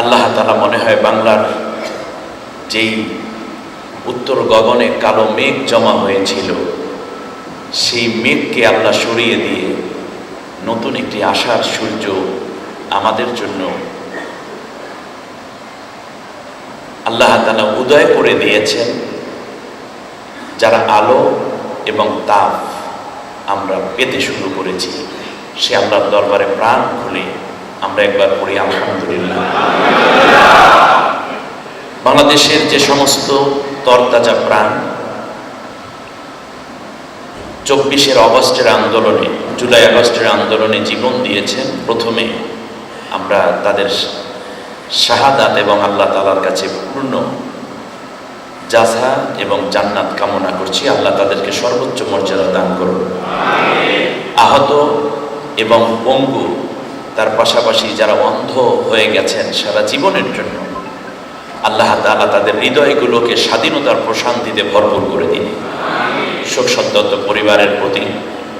আল্লাহ তাআলা মনে হয় বাংলার যেই উত্তর গগনে কালো মেঘ জমা হয়েছিল, সেই মেঘকে আল্লাহ সরিয়ে দিয়ে নতুন একটি আশার সূর্য আমাদের জন্য আল্লাহ তাআলা উদয় করে দিয়েছেন, যারা আলো এবং তাপ আমরা পেতে শুরু করেছি। সে আল্লাহর দরবারে প্রাণ খুলে আমরা একবার পড়ি আলহামদুলিল্লাহ। বাংলাদেশের যে সমস্ত তরতাজা প্রাণ 24 আগস্টের আন্দোলনে, জুলাই আগস্টের আন্দোলনে জীবন দিয়েছেন, প্রথমে আমরা তাদের শাহাদাত এবং আল্লাহ তাআলার কাছে পূর্ণ জাযা এবং জান্নাত কামনা করছি। আল্লাহ তাদেরকে সর্বোচ্চ মর্যাদা দান করুন। আহত এবং পঙ্গু, তার পাশাপাশি যারা অন্ধ হয়ে গেছেন সারা জীবনের জন্য, আল্লাহ তাআলা তাদের হৃদয়গুলোকে স্বাধীনতার প্রশান্তিতে ভরপুর করে দিন। শোকসন্তপ্ত পরিবারের প্রতি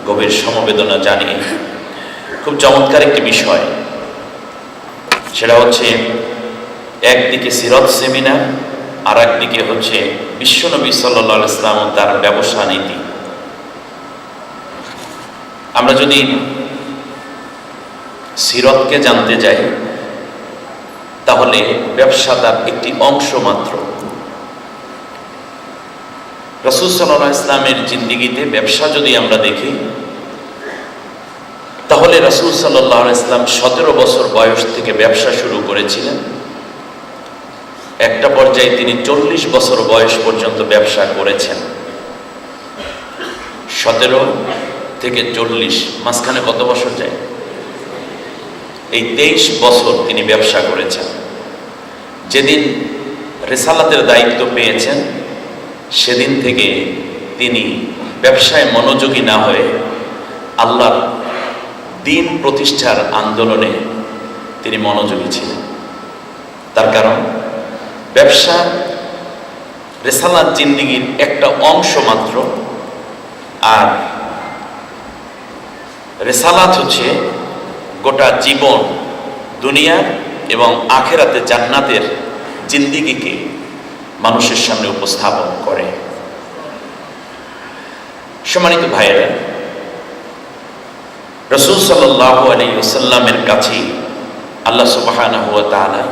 গভীর সমবেদনা জানিয়ে খুব চমৎকার একটি বিষয়, সেটা হচ্ছে একদিকে সিরাত সেমিনার, আর একদিকে হচ্ছে বিশ্বনবী সাল্লাল্লাহু আলাইহি ওয়াসাল্লাম তার ব্যবসা নীতি। আমরা যদি সিরাতকে জানতে যাই তাহলে ব্যবসা তার একটি অংশ মাত্র। রাসূল সাল্লাল্লাহু আলাইহি ওয়াসাল্লামের জিন্দেগিতে ব্যবসা যদি আমরা দেখি তাহলে রাসূল সাল্লাল্লাহু আলাইহি ওয়াসাল্লাম 17 বছর বয়স থেকে ব্যবসা শুরু করেছিলেন। একটা পর্যায়ে তিনি 40 বছর বয়স পর্যন্ত ব্যবসা করেছেন। 17 থেকে 40, মাঝখানে কত বছর যায়? এই 23 বছর তিনি ব্যবসা করেছেন। যেদিন রিসালাতের দায়িত্ব পেয়েছেন সেদিন থেকে তিনি ব্যবসায় মনোযোগী না হয়ে আল্লাহর দ্বীন প্রতিষ্ঠার আন্দোলনে তিনি মনোযোগী ছিলেন। তার কারণ ব্যবসা রিসালাত জিন্দেগীর একটা অংশ মাত্র, আর রিসালাত হচ্ছে গোটা জীবন, দুনিয়ার এবং আখেরাতে জান্নাতের জিন্দেগিকে মানুষের সামনে উপস্থাপন করে। সম্মানিত ভাইয়েরা, রাসূল সাল্লাল্লাহু আলাইহি ওয়াসাল্লামের কাছে আল্লাহ সুবহানাহু ওয়া তাআলা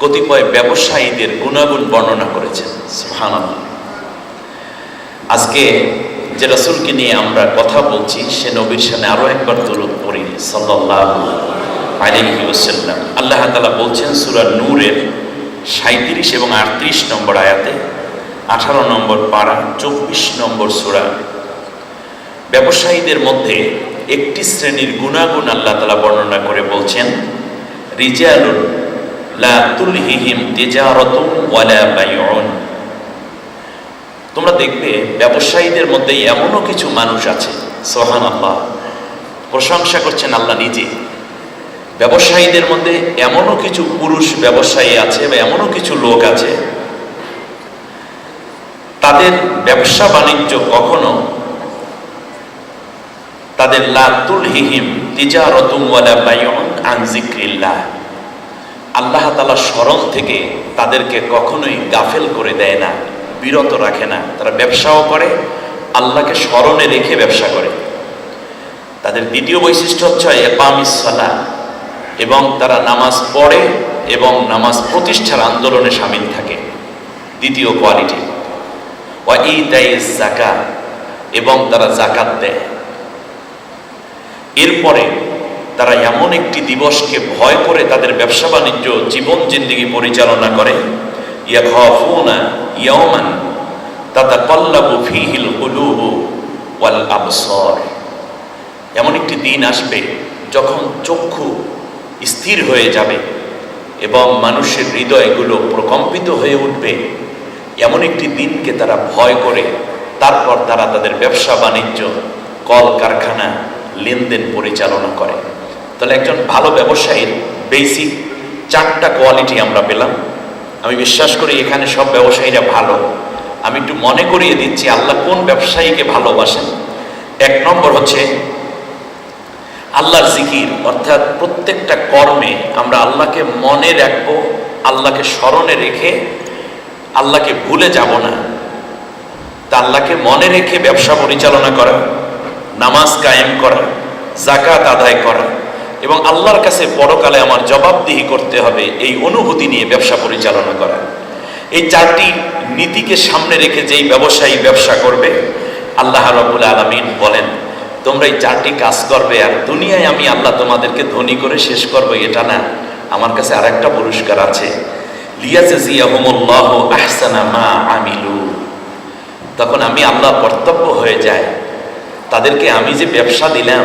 কতিপয় ব্যবসায়ীদের গুণাগুণ বর্ণনা করেছেন। সুবহানাল্লাহ। আজকে যে রাসূলকে নিয়ে আমরা কথা বলছি সে নবীর সামনে আরো একবার দরুদ পড়ি সাল্লাল্লাহু আলাইহি ওয়াসাল্লাম। আল্লাহ তাআলা বলছেন সূরা নূরের 37 এবং 38 নম্বর আয়াতে, 18 নম্বর পারা, 24 নম্বর সূরা, ব্যবসায়ীদের মধ্যে একটি শ্রেণীর গুণাগুণ আল্লাহ তাআলা বর্ণনা করে বলছেন, রিজালুন লা তুলহিহিম তিজারাতুন ওয়ালা বাইউন। তোমরা দেখবে ব্যবসায়ীদের মধ্যে এমনও কিছু মানুষ আছে, সুবহানাল্লাহ, প্রশংসা করছেন আল্লাহ নিজে। ব্যবসায়ীদের মধ্যে এমনও কিছু পুরুষ ব্যবসায়ী আছে বা এমনও কিছু লোক আছে, তাদের ব্যবসা বাণিজ্য কখনো তাদের লা তুলহিহিম তিজারাতুন ওয়ালা বাইউন আন যিকরিল্লাহ, আল্লাহ তাআলা স্মরণ থেকে তাদেরকে কখনোই গাফেল করে দেয় না, বিরত রাখে না। তারা ব্যবসাও করে, আল্লাহকে স্মরণে রেখে ব্যবসা করে। তাদের দ্বিতীয় বৈশিষ্ট্য হচ্ছে ইকামিস সালাহ, এবং তারা নামাজ পড়ে এবং নামাজ প্রতিষ্ঠার আন্দোলনে শামিল থাকে। দ্বিতীয় কোয়ালিটি। ওয়া ইতাইজ যাকাত, এবং তারা যাকাত দেয়। এরপরে তারা এমন একটি দিবসকে ভয় করে তাদের ব্যবসা বাণিজ্য জীবন জিন্দেগি পরিচালনা করে, ইয়াখাফুনা ইয়াওমান তাতাকাল্লাবু ফীহিল কুলুবু ওয়াল আবসার। এমন একটি দিন আসবে যখন চক্ষু স্থির হয়ে যাবে এবং মানুষের হৃদয়গুলো প্রকম্পিত হয়ে উঠবে। এমন একটি দিনকে তারা ভয় করে তারপর তারা তাদের ব্যবসা বাণিজ্য, কল কারখানা, লেনদেন পরিচালনা করে। তাহলে একজন ভালো ব্যবসায়ীর বেসিক 4টা কোয়ালিটি আমরা পেলাম। আমি বিশ্বাস করি এখানে সব ব্যবসায়ীরা ভালো। আমি একটু মনে করিয়ে দিচ্ছি আল্লাহ কোন ব্যবসায়ীকে ভালোবাসেন। 1 নম্বর হচ্ছে আল্লাহর জিকির অর্থাৎ প্রত্যেকটা কর্মে আমরা আল্লাহকে মনে রাখবো, আল্লাহকে স্মরণে রেখে আল্লাহকে ভুলে যাব না। তা আল্লাহকে মনে রেখে ব্যবসা পরিচালনা করা, নামাজ কায়েম করা, যাকাত আদায় করা এবং আল্লাহর কাছে পরকালে আমার জবাবদিহি করতে হবে, এই অনুভূতি নিয়ে ব্যবসা পরিচালনা করা। এই চারটি নীতিকে সামনে রেখে যেই ব্যবসায়ী ব্যবসা করবে, আল্লাহ রাব্বুল আলামিন বলেন তোমরা এই চারটি কাজ করবে আর দুনিয়ায় আমি আল্লাহ তোমাদেরকে ধনী করে শেষ করবো এটা না, আমার কাছে আরেকটা পুরস্কার আছে, লিয়াজজিয়াহুমুল্লাহু আহসানা মা আমিলু। তখন আমি আল্লাহ কর্তব্য হয়ে যায়, তাদেরকে আমি যে ব্যবসা দিলাম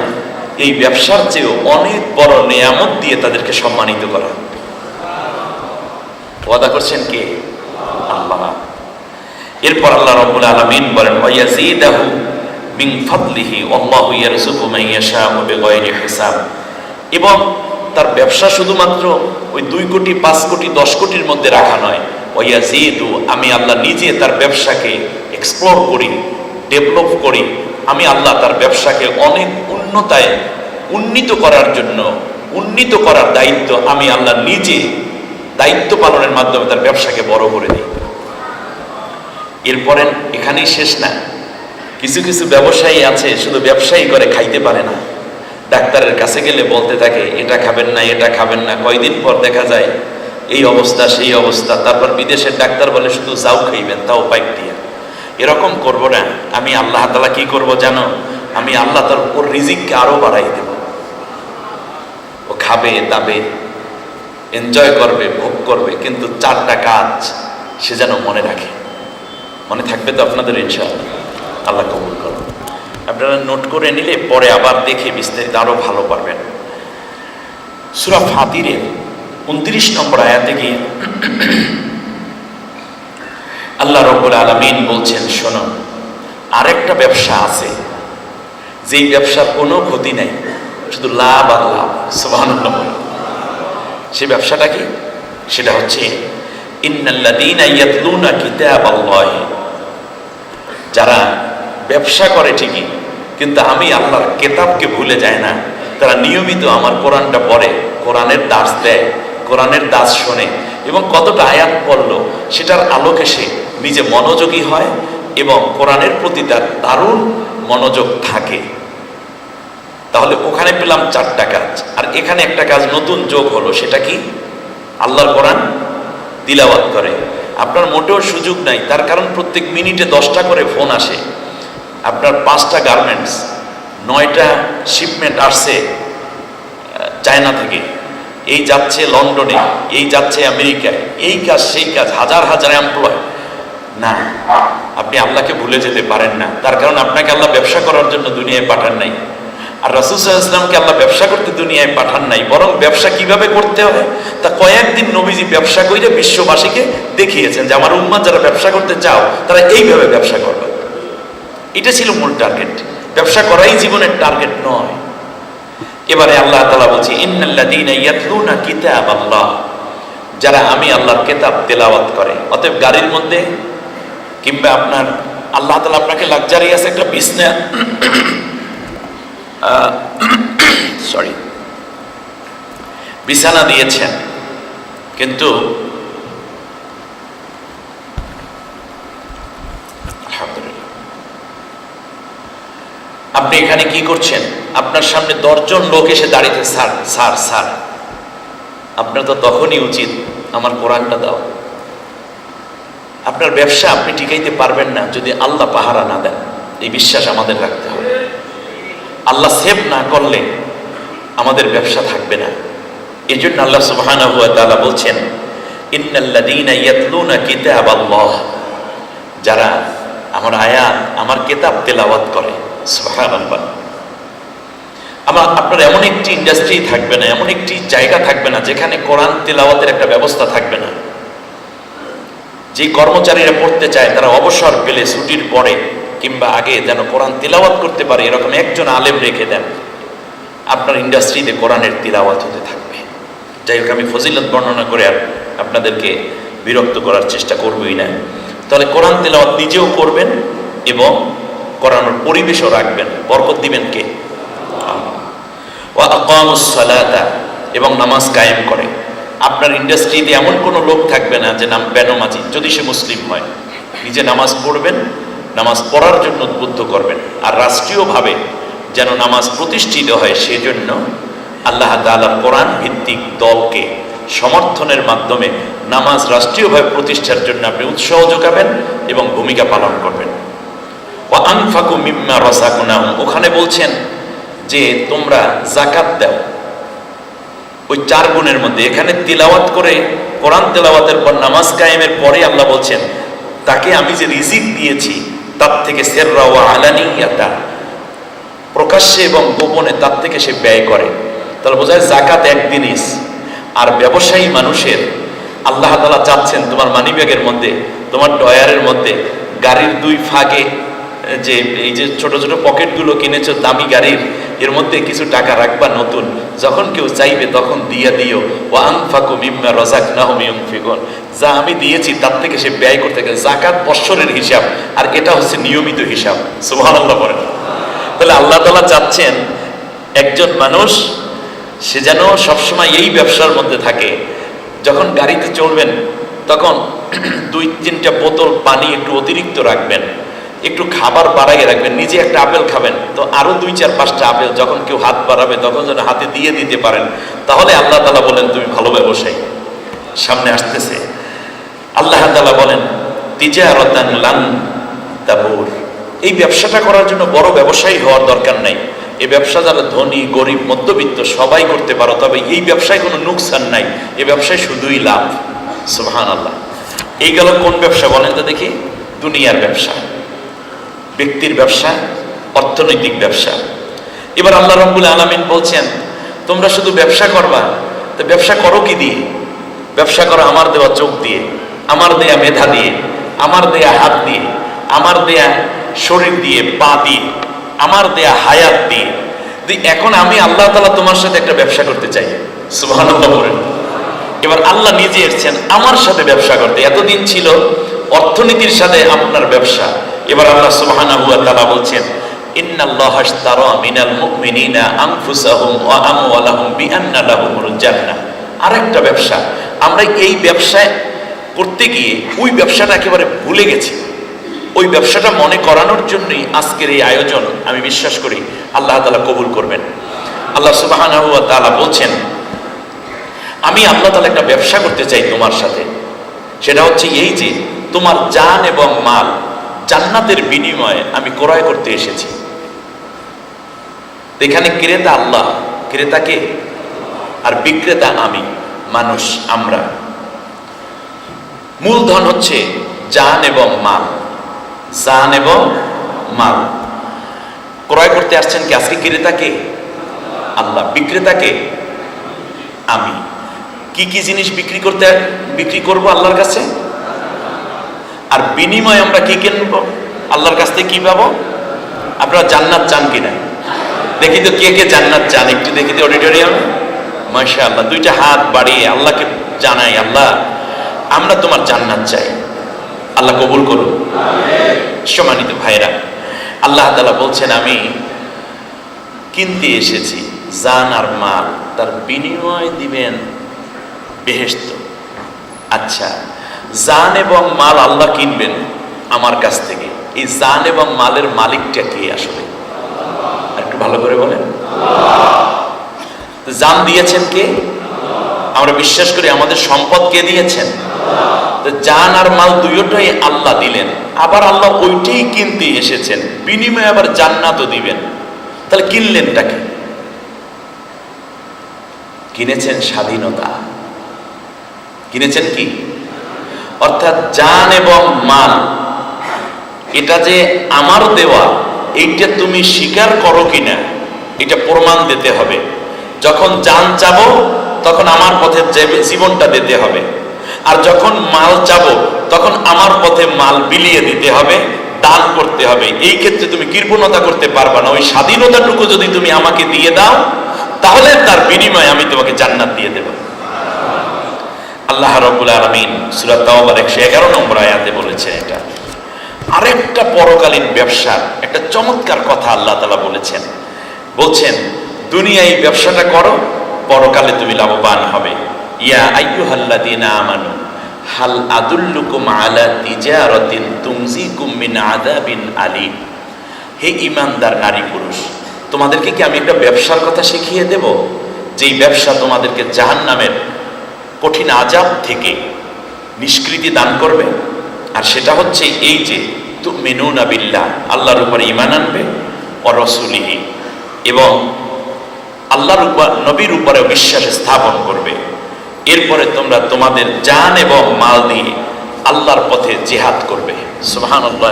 এই ব্যবসার চেয়েও অনেক বড় নেয়ামত দিয়ে তাদেরকে সম্মানিত করা। ওয়াদা করছেন কে? আল্লাহ। এরপর আল্লাহ রাব্বুল আলামিন বলেন ওয়ায়াজিদাহু মিন ফাদলিহি আল্লাহু ইয়ারযুকু মান ইয়াশাউ বিগায়রি হিসাব। এবং তার ব্যবসা শুধুমাত্র ওই 2 কোটি 5 কোটি 10 কোটির মধ্যে রাখা নয়, ওয়ায়াজিদু আমি আল্লাহ নিজে তার ব্যবসাকে এক্সপ্লোর করি, ডেভেলপ করি। আমি আল্লাহ তার ব্যবসাকে অনেক উন্নীত করার জন্য, উন্নীত করার দায়িত্ব আমি আল্লাহ নিজে দায়িত্ব পালনের মাধ্যমে তার ব্যবসাকে বড় করে দিই। এরপরে এখানেই শেষ না, কিছু কিছু ব্যবসায়ী আছে শুধু ব্যবসায়ী করে খাইতে পারে না, ডাক্তারের কাছে গেলে বলতে থাকে এটা খাবেন না এটা খাবেন না, কয়দিন পর দেখা যায় এই অবস্থা সেই অবস্থা। তারপর বিদেশের ডাক্তার বলে শুধু যাও খাইবেন, তাও পাইপ দিয়া। এরকম করব না। আমি আল্লাহ তাআলা কি করব জানো? আমি আল্লাহ তার ওর রিজিককে আরো বাড়াই দেব। ও খাবে দাবে, এনজয় করবে, ভোগ করবে, কিন্তু 4টা কাজ সে যেন মনে রাখে। মনে থাকবে তো আপনাদের ইনশাআল্লাহ? আল্লাহ কবুল করুন। আপনারা নোট করে নিলে পরে আবার দেখে বিস্তারিত আরো ভালো পারবেন। সূরা ফাতিরের 29 নম্বর আয়াতে গিয়ে আল্লাহ রাব্বুল আলামিন বলছেন শোনো, আরেকটা ব্যবসা আছে যেই ব্যবসার কোনো ক্ষতি নাই, শুধু লাভ আর লাভ। সুবহানাল্লাহ। সেই ব্যবসাটা কি? সেটা হচ্ছে ইন্নাল্লাযীনা ইয়াতলুনা কিতাবাল্লাহি, যারা ব্যবসা করে ঠিকই কিন্তু আমি আল্লাহর কিতাবকে ভুলে যায় না। তারা নিয়মিত আমার কোরআনটা পড়ে, কোরআনের দাস দেয়, কোরআনের দাস শোনে এবং কতটা আয়াত পড়লো সেটার আলোকে সে নিজে মনোযোগী হয় এবং কোরআনের প্রতি তার দারুণ মনোযোগ থাকে। তাহলে ওখানে পেলাম 4টা কাজ, আর এখানে একটা কাজ নতুন যোগ হলো। সেটা কি? আল্লাহর কোরআন তিলাওয়াত করে। আপনার মোটেও সুযোগ নাই, তার কারণ প্রত্যেক মিনিটে 10টা করে ফোন আসে। আপনার 5টা গার্মেন্টস, 9টা শিপমেন্ট আসছে চায়না থেকে, এই যাচ্ছে লন্ডনে, এই যাচ্ছে আমেরিকায়, এই কাজ সেই কাজ, হাজার হাজার এমপ্লয়। না, আপনি আল্লাহকে ভুলে যেতে পারেন না, তার কারণ আপনাকে আল্লাহ ব্যবসা করার জন্য দুনিয়ায় পাঠান নাই। আর রাসূল সাল্লাল্লাহু আলাইহি ওয়াসাল্লামকে আল্লাহ ব্যবসা করতে দুনিয়ায় পাঠান নাই, বরং ব্যবসা কিভাবে করতে হয় তা কয়েকদিন নবীজি ব্যবসা করে বিশ্ববাসীকে দেখিয়েছেন যে আমার উম্মাত যারা ব্যবসা করতে চাও তারা এইভাবে ব্যবসা করবে। এটা ছিল মূল টার্গেট। ব্যবসা করাই জীবনের টার্গেট নয়। এবারে আল্লাহ তাআলা বলছে ইন্নাল্লাযীনা ইয়াতলুনা কিতাবাল্লাহ, যারা আমি আল্লাহর কিতাব তেলাওয়াত করে। অতএব গাড়ির মধ্যে কিংবা আপনার আল্লাহ তাআলা আপনাকে লাক্সারিয়াস একটা বিছনা বিছানা দিয়েছেন, কিন্তু আপনি এখানে কি করছেন? আপনার সামনে 10 জন লোক এসে দাঁড়িয়েছে, স্যার স্যার স্যার। আপনার তো তখনই উচিত আমার কোরআনটা দাও। আপনার ব্যবসা আপনি টিকাইতে পারবেন না যদি আল্লাহ পাহারা না দেন। এই বিশ্বাস আমাদের রাখতে হবে। আল্লাহ সেভ না করলে আমাদের ব্যবসা থাকবে না। এই জন্য আল্লাহ সুবহানাহু ওয়া তাআলা বলছেন ইন্নাল্লাযীনা ইয়াতলুনা কিতাবাল্লাহ, যারা আমার আয়াত, আমার কিতাব তেলাওয়াত করে। সুবহানাল্লাহ। আপনার এমন একটি ইন্ডাস্ট্রি থাকবে না, এমন একটি জায়গা থাকবে না যেখানে কোরআন তেলাওয়াতের একটা ব্যবস্থা থাকবে না। যে কর্মচারীরা পড়তে চায় তারা অবসর পেলে ছুটির পরে কিংবা আগে যেন কোরআন তিলাওয়াত করতে পারে, এরকম একজন আলেম রেখে দেন। আপনার ইন্ডাস্ট্রিতে কোরআনের তিলাওয়াত হতে থাকবে। যাই হোক, আমি ফজিলত বর্ণনা করে আর আপনাদেরকে বিরক্ত করার চেষ্টা করবই না। তাহলে কোরআন তিলাওয়াত নিজেও করবেন এবং করানোর পরিবেশও রাখবেন। বরকত দিবেন কে? ওয়া আকামুস সালাতা, এবং নামাজ কায়েম করে। আপনার ইন্ডাস্ট্রিতে এমন কোনো লোক থাকবে না যে নাম বেনমাজি, যদি সে মুসলিম হয়, নিজে নামাজ পড়বেন, নামাজ পড়ার জন্য উদ্বুদ্ধ করবেন। আর রাষ্ট্রীয়ভাবে যেন নামাজ প্রতিষ্ঠিত হয়, সেজন্য আল্লাহ তাআলা কোরআন ভিত্তিক দলকে সমর্থনের মাধ্যমে নামাজ রাষ্ট্রীয়ভাবে প্রতিষ্ঠার জন্য আপনি উৎসাহ যোগাবেন এবং ভূমিকা পালন করবেন। ওয়া আনফাকু মিম্মা রাযাকনাহুম, ওখানে বলছেন যে তোমরা যাকাত দাও, ওই 4 গুণের মধ্যে। এখানে তিলাওয়াত করে, কোরআন তেলাওয়াতের পর নামাজ কায়েমের পরে আল্লাহ বলছেন তাকে আমি যে রিজিক দিয়েছি তার থেকে সিররা ওয়া আলানিয়াতা, প্রকাশ্যে এবং গোপনে, তার থেকে সে ব্যয় করে। তাহলে বোঝায় জাকাত এক জিনিস। আর ব্যবসায়ী মানুষের আল্লাহ তাআলা চাচ্ছেন তোমার মানিব্যাগের মধ্যে, তোমার ডয়ারের মধ্যে, গাড়ির 2 ফাঁকে যে এই যে ছোট ছোট পকেটগুলো কিনেছো দামি গাড়ির, এর মধ্যে কিছু টাকা রাখবা নতুন, যখন কেউ চাইবে তখন দিয়ে দিও। ওয়া আনফাকু মিম্মা রাযাকনাহুম ইউনফিকুন, যা আমি দিয়েছি তার থেকে সে ব্যয় করতে গেলে। জাকাত বৎসরের হিসাব, আর এটা হচ্ছে নিয়মিত হিসাব। সুবহানাল্লাহ বলেন। তাহলে আল্লাহ তাআলা চাচ্ছেন একজন মানুষ সে যেন সবসময় এই ব্যবসার মধ্যে থাকে। যখন গাড়িতে চলবেন তখন 2-3টা বোতল পানি একটু অতিরিক্ত রাখবেন, একটু খাবার বাড়াইয়ে রাখবেন। নিজে একটা আপেল খাবেন তো আরো 2-4-5টা আপেল যখন কেউ হাত বাড়াবে তখন যেন হাতে দিয়ে দিতে পারেন। তাহলে আল্লাহ তাআলা বলেন তুমি ভালো ব্যবসায়ী। সামনে আসতেছে আল্লাহ তাআলা বলেন তিজারাতান লান তাবুর, এই ব্যবসাটা করার জন্য বড় ব্যবসায়ী হওয়ার দরকার নাই। এই ব্যবসা যারা ধনী, গরিব, মধ্যবিত্ত সবাই করতে পারো, তবে এই ব্যবসায় কোনো নুকসান নাই, এই ব্যবসায় শুধুই লাভ। সুবহানাল্লাহ। এই গেল কোন ব্যবসা বলেন তো দেখি? দুনিয়ার ব্যবসা, ব্যক্তির ব্যবসা, অর্থনৈতিক ব্যবসা। এবার আল্লাহ রাব্বুল আলামিন বলছেন তোমরা শুধু ব্যবসা করবা, তো ব্যবসা করো কি দিয়ে? ব্যবসা করো আমার দেওয়া চোখ দিয়ে, আমার দেয়া মেধা দিয়ে, আমার দেয়া হাত দিয়ে, আমার দেয়া শরীর দিয়ে, পা দিয়ে, আমার দেয়া হায়াত দিয়ে। এখন আমি আল্লাহ তাআলা তোমার সাথে একটা ব্যবসা করতে চাই। সুবহানাল্লাহ বলেন। এবার আল্লাহ নিজে এসেছেন আমার সাথে ব্যবসা করতে। এতদিন ছিল অর্থনীতির সাথে আপনার ব্যবসা। এবার আল্লাহ সুবহানাহু ওয়া তাআলা বলছেন ইন্নাল্লাহা আশতারা মিনাল মুমিনিনা আনফুসাহুম ওয়া আমওয়ালাহুম বিআন্না লাহুমুল জান্নাহ। আরেকটা ব্যবসা, আমরা এই ব্যবসায় করতে গিয়ে ওই ব্যবসাটা একেবারে ভুলে গেছি। ওই ব্যবসাটা মনে করানোর জন্যই আজকের এই আয়োজন। আমি বিশ্বাস করি আল্লাহ তাআলা কবুল করবেন। আল্লাহ সুবহানাহু ওয়া তাআলা বলছেন আমি আল্লাহ তাআলা একটা ব্যবসা করতে চাই তোমার সাথে। সেটা হচ্ছে এই যে তোমার জান এবং মাল জান্নাতের বিনিময়ে আমি ক্রয় করতে এসেছি। এখানে ক্রেতা আল্লাহ, ক্রেতাকে, আর বিক্রেতা আমি, মানুষ, আমরা। মূলধন হচ্ছে জান এবং মাল, জান এবং মাল। ক্রয় করতে আসছেন কি? আজকে ক্রেতাকে আল্লাহ, বিক্রেতাকে আমি। কি কি জিনিস বিক্রি করব আল্লাহর কাছে? আর বিনিময়ে আমরা কি কিনব আল্লাহর কাছ থেকে? কি পাবো? আপনারা জান্নাত চান কিনা দেখি তো, কে কে জান্নাত চান একটু দেখি তো অডিটোরিয়ামে। মাশাআল্লাহ, 2টা হাত বাড়িয়ে আল্লাহকে জানাই আল্লাহ আমরা তোমার জান্নাত চাই। আল্লাহ কবুল করুন। সম্মানিত ভাইরা, আল্লাহ তাআলা বলছেন আমি কিনতে এসেছি জান আর মাল, তার বিনিময় দিবেন বেহেশত। আচ্ছা, জান এবং মাল আল্লাহ কিনবেন আমার কাছ থেকে। এই জান এবং মালের মালিকটা কে আসলে? একটু ভালো করে বলেন। জান দিয়েছেন কে? আমরা বিশ্বাস করি আমাদের সম্পদ কে দিয়েছেন? জান আর মাল দুইটাই আল্লাহ দিলেন। আবার আল্লাহ ওইটাই কিনতে এসেছেন, বিনিময়ে আবার জান্নাতও দিবেন। তাহলে কিনলেনটা কি? কিনেছেন স্বাধীনতা। কিনেছেন কি? অর্থাৎ জান এবং মাল এটা যে আমার দেওয়া, এইটা তুমি স্বীকার করো কিনা এটা প্রমাণ দিতে হবে। যখন জান চাবো তখন আমার পথে জীবনটা দিতে হবে, আর যখন মাল চাবো তখন আমার পথে মাল বিলিয়ে দিতে হবে, দান করতে হবে। এই ক্ষেত্রে তুমি কৃপণতা করতে পারবা না। ওই স্বাধীনতাটুকু যদি তুমি আমাকে দিয়ে দাও তাহলে তার বিনিময়ে আমি তোমাকে জান্নাত দিয়ে দেব। আল্লাহ রাব্বুল আলামিন সূরা তাওবার 111 নম্বর আয়াতে বলেছেন এটা। আরেকটা পরকালীন ব্যবসার একটা চমৎকার কথা আল্লাহ তাআলা বলেছেন। বলছেন দুনিয়ায় ব্যবসাটা করো, পরকালে তুমি লাভবান হবে। ইয়া আইয়ুহাল্লাযীনা আমানু হাল আদুল্লুকুম আলা তিজারাতিন তুমজিকুম মিন আযাবিন আলীম। হে ঈমানদার নারী পুরুষ, তোমাদেরকে কি আমি একটা ব্যবসার কথা শিখিয়ে দেব, যেই ব্যবসা তোমাদেরকে জাহান্নামের কঠিন আযাব থেকে নিষ্কৃতি দান করবে? আর সেটা হচ্ছে এই যে তুমিনুনা বিল্লাহ, আল্লাহর উপর ঈমান আনবে, ওয়া রাসূলিহি, এবং আল্লাহর উপর নবীর উপরে বিশ্বাস স্থাপন করবে। এরপরে তোমরা তোমাদের জান এবং মাল দিয়ে আল্লাহর পথে জিহাদ করবে। সুবহানাল্লাহ।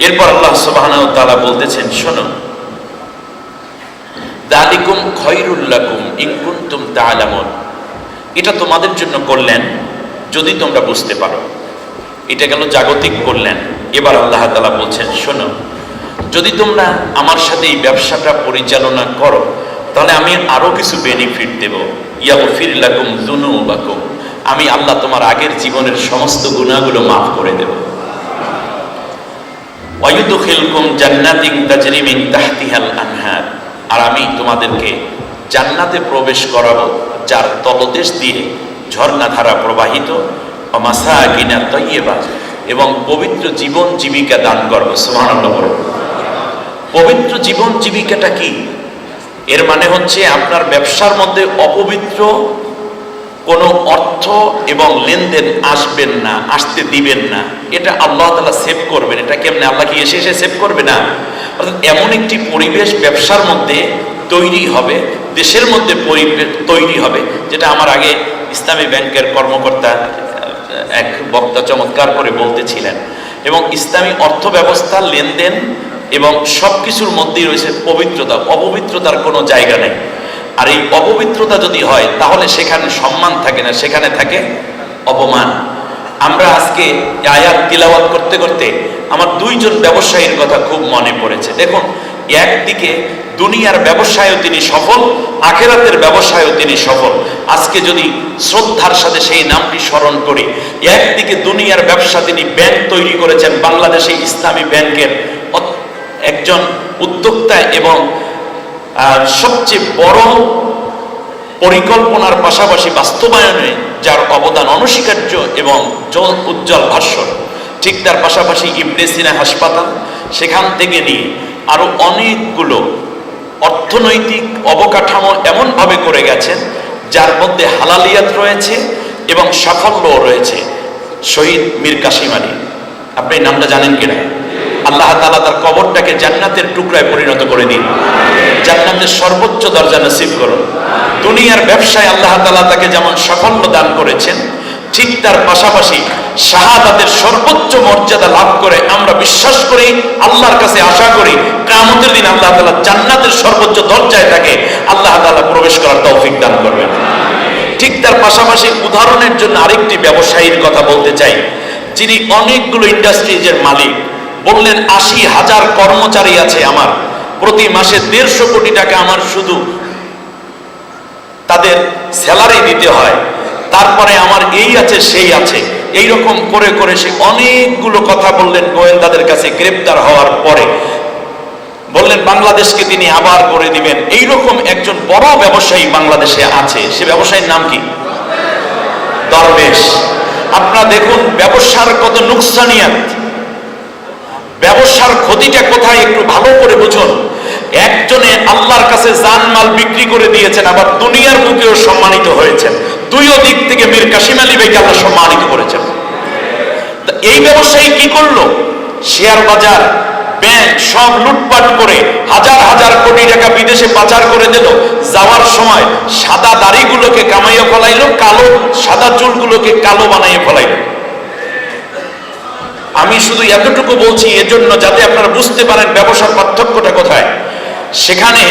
এরপর আল্লাহ সুবহানাহু ওয়া তাআলা বলতেছেন, শোনো, যালিকুম খায়রুল লাকুম ইন কুনতুম তা'লামুন, এটা তোমাদের জন্য কল্যাণ যদি তোমরা বুঝতে পারো। এটা গেল জাগতিক কল্যাণ। এবার আল্লাহ তাআলা বলছেন, শোনো, যদি তোমরা আমার সাথে এই ব্যবসাটা পরিচালনা করো, তাহলে আমি আরো কিছু বেনিফিট দেব। ইয়াগফির লাকুম যুনুবাকুম, আমি আল্লাহ তোমার আগের জীবনের সমস্ত গুনাহগুলো মাফ করে দেব। ওয়া ইউদখিলকুম জান্নাতিন তাজরি মিন তাহতিহাল আনহার, আর আমি তোমাদেরকে জান্নাতে প্রবেশ করাবো যার তলদেশ দিয়ে ঝর্ণাধারা প্রবাহিত, ওয়া মাসাকিনা তাইয়্যিবা, এবং পবিত্র জীবন জীবিকা দান করব। সুবহানাল্লাহ। পবিত্র জীবন জীবিকাটা কি? এর মানে হচ্ছে আপনার ব্যবসার মধ্যে অপবিত্র কোনো অর্থ এবং লেনদেন আসবেন না, আসতে দিবেন না। এটা আল্লাহ তাআলা সেভ করবেন। এটা কেমনে? আল্লাহ কি এসে এসে সেভ করবে না? অর্থাৎ এমন একটি পরিবেশ ব্যবসার মধ্যে তৈরি হবে, দেশের মধ্যে পরিবেশ তৈরি হবে, যেটা আমার আগে ইসলামী ব্যাংকের কর্মকর্তা এক বক্তা চমৎকার করে বলতেছিলেন। এবং ইসলামী অর্থ ব্যবস্থা, লেনদেন এবং সব কিছুর মধ্যেই রয়েছে পবিত্রতা। অপবিত্রতার কোনো জায়গা নেই। আর এই অপবিত্রতা যদি হয়, তাহলে সেখানে সম্মান থাকে না, সেখানে থাকে অপমান। আমরা আজকে আয়াত তিলাওয়াত করতে করতে আমার দুইজন ব্যবসায়ীর কথা খুব মনে পড়েছে। দেখুন, একদিকে দুনিয়ার ব্যবসায়ও তিনি সফল, আখিরাতের ব্যবসায়ও তিনি সফল। আজকে যদি শ্রদ্ধার সাথে সেই নামটি স্মরণ করি, একদিকে দুনিয়ার ব্যবসা, তিনি ব্যাংক তৈরি করেছেন, বাংলাদেশে ইসলামী ব্যাংকের একজন উদ্যোক্তা এবং সবচেয়ে বড় পরিকল্পনার পাশাপাশি বাস্তবায়নে যার অবদান অনস্বীকার্য এবং উজ্জ্বল ভাস্বর। ঠিক তার পাশাপাশি ইবনে সিনা হাসপাতাল, সেখান থেকে নিয়ে আরো অনেকগুলো অর্থনৈতিক অবকাঠামো এমনভাবে করে গেছেন যার মধ্যে হালালিয়াত রয়েছে এবং সাফল্যও রয়েছে। শহীদ মীর কাসিম আলী, আপনি নামটা জানেন কিনা? আল্লাহ তাআলা তার কবরটাকে জান্নাতের টুকরায় পরিণত করে দিন, জান্নাতের সর্বোচ্চ দরজা নসিব করুন। দুনিয়ার ব্যবসায় আল্লাহ তাআলা তাকে যেমন সাফল্য দান করেছেন, ঠিক তার পাশাপাশি শাহাদাতের সর্বোচ্চ মর্যাদা লাভ করে আমরা বিশ্বাস করি, আল্লাহর কাছে আশা করি, কিয়ামতের দিন আল্লাহ তাআলা জান্নাতের সর্বোচ্চ দরজায় তাকে আল্লাহ তাআলা প্রবেশ করার তৌফিক দান করবেন। ঠিক তার পাশাপাশি উদাহরণের জন্য আরেকটি ব্যবসায়ীর কথা বলতে চাই, যিনি অনেকগুলো ইন্ডাস্ট্রিজের মালিক। বললেন, ৮০,০০০ কর্মচারী আছে আমার, প্রতি মাসে ১৫০ কোটি টাকা আমার শুধু তাদের স্যালারি দিতে হয়, তারপরে আমার এই আছে সেই আছে। এইরকম করে করে সে অনেকগুলো কথা বললেন। গোয়েন্দাদের কাছে গ্রেপ্তার হওয়ার পরে বললেন বাংলাদেশকে তিনি আবার করে দিবেন। এইরকম একজন বড় ব্যবসায়ী বাংলাদেশে আছে, সে ব্যবসায়ীর নাম কি? দরবেশ। আপনারা দেখুন ব্যবসার কত নুকসানিয়াত, ব্যবসার ক্ষতিটা কোথায় একটু ভালো করে বুঝুন। একজনে আল্লাহর কাছে জানমাল বিক্রি করে দিয়েছেন, আবার দুনিয়ার বুকেও সম্মানিত হয়েছেন। দুইও দিক থেকে মীর কাসিম আলী ভাইকে আল্লাহ সম্মানিত করেছেন। এই ব্যবসায়ী কি করলো? শেয়ার বাজার, ব্যাংক সব লুটপাট করে হাজার হাজার কোটি টাকা বিদেশে পাচার করে দিল। যাওয়ার সময় সাদা দাড়িগুলোকে কামাইয়া ফলাইলো, কালো সাদা চুলগুলোকে কালো বানাইয়ে ফলাইলো। আমি শুধু এতটুকু বলছি এজন্য যাতে আপনারা বুঝতে পারেন ব্যবসার পার্থক্যটা কোথায়। সেখানে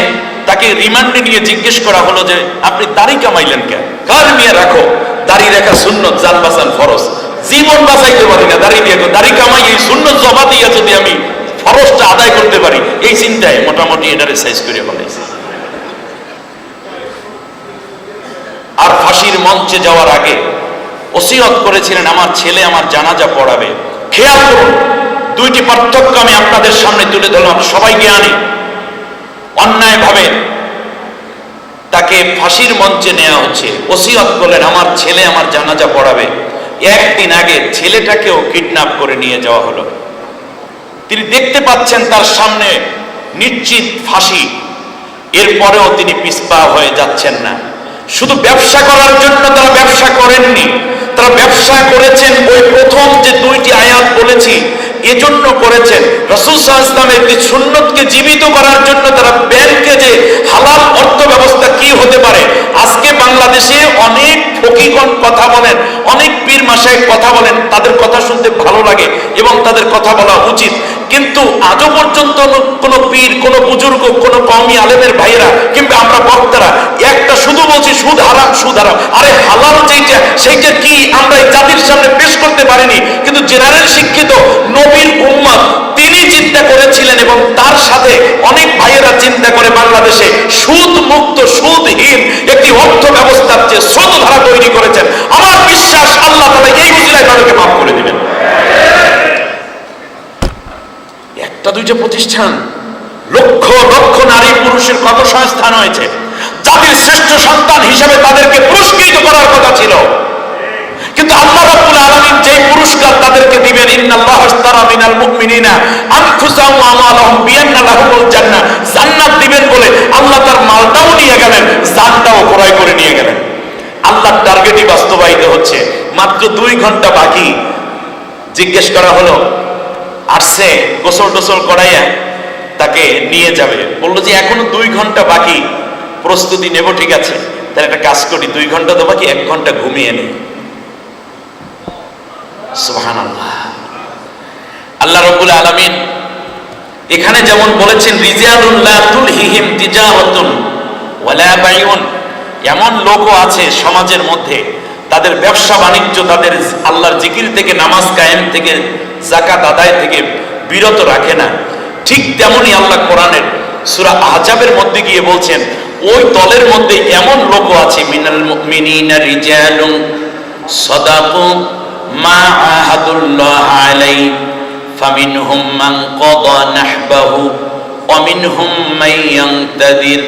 তাকে রিমান্ডে নিয়ে জিজ্ঞেস করা হলো যে আপনি দাড়ি কামাইলেন কেন? কার মিয়া রাখো, দাড়ি রাখা সুন্নত, জান বাঁচান ফরজ। জীবন বাঁচাইতে পারি না দাড়ি দিয়ে, দাড়ি কামাই এই সুন্নত জমা দিয়ে যদি আমি ফরজটা আদায় করতে পারি, এই চিন্তায় মোটামুটি এটারে সাইজ করে ফেলাইছে। আর ফাঁসির মঞ্চে যাওয়ার আগে ওসিয়ত করেছিলেন আমার ছেলে আমার জানাজা পড়াবে। খেয়াল করুন, দুইটি পার্থক্য আমি আপনাদের সামনে তুলে ধরলাম। সবাই জ্ঞানী, অন্যায়ভাবে তাকে ফাঁসির মঞ্চে নেওয়া হচ্ছে, ওসিয়ত করলেন আমার ছেলে আমার জানাজা পড়াবে। একদিন আগে ছেলেটাকেও কিডন্যাপ করে নিয়ে যাওয়া হলো। তিনি দেখতে পাচ্ছেন তার সামনে নিশ্চিত ফাঁসি, এরপরেও তিনি পিছপা হয়ে যাচ্ছেন না। শুধু ব্যবসা করার জন্য তারা ব্যবসা করেননি, তারা ব্যবসা করেছেন ওই প্রথম যে দুইটি আয়াত বলেছি এজন্য করেছেন। রাসূল সাল্লাল্লাহু আলাইহি ওয়াসাল্লামের এই সুন্নতকে জীবিত করার জন্য তারা ব্যাংকে যে হালাল অর্থ ব্যবস্থা কি হতে পারে। আজকে বাংলাদেশে অনেক ফকিগণ কথা বলেন, অনেক পীর মাশায়েখ কথা বলেন, তাদের কথা শুনতে ভালো লাগে এবং তাদের কথা বলা উচিত, কিন্তু আজও পর্যন্ত কোনো পীর, কোনো বুজুর্গ, কোনো কওমি আলেমের ভাইয়েরা কিংবা আমরা বক্তারা একটা শুধু বলছি সুদ হারাম, সুদ হারাম। আরে হালাল যেটা সেইটা কি আমরা এই জাতির সামনে পেশ করতে পারিনি, কিন্তু জেনারেল শিক্ষিত নবীর উম্মত তিনি চিন্তা করেছিলেন এবং তার সাথে অনেক ভাইয়েরা চিন্তা করে বাংলাদেশে সুদ মুক্ত, সুদহীন একটি অর্থ ব্যবস্থার যে স্রোতধারা তৈরি করেছেন। আমার বিশ্বাস আল্লাহ তাআলা এই উসিলায় তাদেরকে মাফ করে দিবেন। একটা দুইটা প্রতিষ্ঠান, লক্ষ লক্ষ নারী পুরুষের কর্মসংস্থান হয়েছে। জাতির শ্রেষ্ঠ সন্তান হিসেবে তাদেরকে পুরস্কৃত করার কথা ছিল, কিন্তু আল্লাহ রাব্বুল আলামিন যেই পুরস্কার তাদেরকে দিবেন, ইন্নাল্লাহা আশতারা মিনাল মুমিনিনা আনফুসাহুম ওয়া আমওয়ালাহুম বিআন্না লাহুমুল জান্নাহ, জান্নাত দিবেন বলে আল্লাহ তার মালটাও নিয়ে গেলেন, জানটাও ক্রয় করে নিয়ে গেলেন। আল্লাহর টার্গেটই বাস্তবায়িত হচ্ছে। মাত্র 2 ঘন্টা বাকি। জিজ্ঞেস করা হলো, আসছে গোসল টোসল করাইয়া তাকে নিয়ে যাবে, বললো যে এখনো 2 ঘন্টা বাকি, প্রস্তুতি নেব, ঠিক আছে তাহলে একটা কাজ করি, 2 ঘন্টা তো বাকি, 1 ঘন্টা ঘুমিয়ে নেই। সুবহানাল্লাহ। আল্লাহ রাব্বুল আলামিন এখানে যেমন বলেছেন রিজালুন লা তুলহিহিম তিজারাতুন ওয়ালা বাইউন, এমন লোকও আছে সমাজের মধ্যে তাদের ব্যবসা বাণিজ্য তাদের আল্লাহর জিকির থেকে, নামাজ কায়েম থেকে, যাকাত আদায় থেকে বিরত রাখে না। ঠিক তেমনি আল্লাহ কোরআনের সূরা আহজাবের মধ্যে গিয়ে বলছেন ওই দলের মধ্যে এমন লোকও আছে, মিনাল মুমিনিনা রিজালুন সাদাকু মা আহাদুল্লাহ আলাইহি ফামিনহুম মান ক্বাদা নাহবাহু ওয়া মিনহুম মান ইয়ানতাদির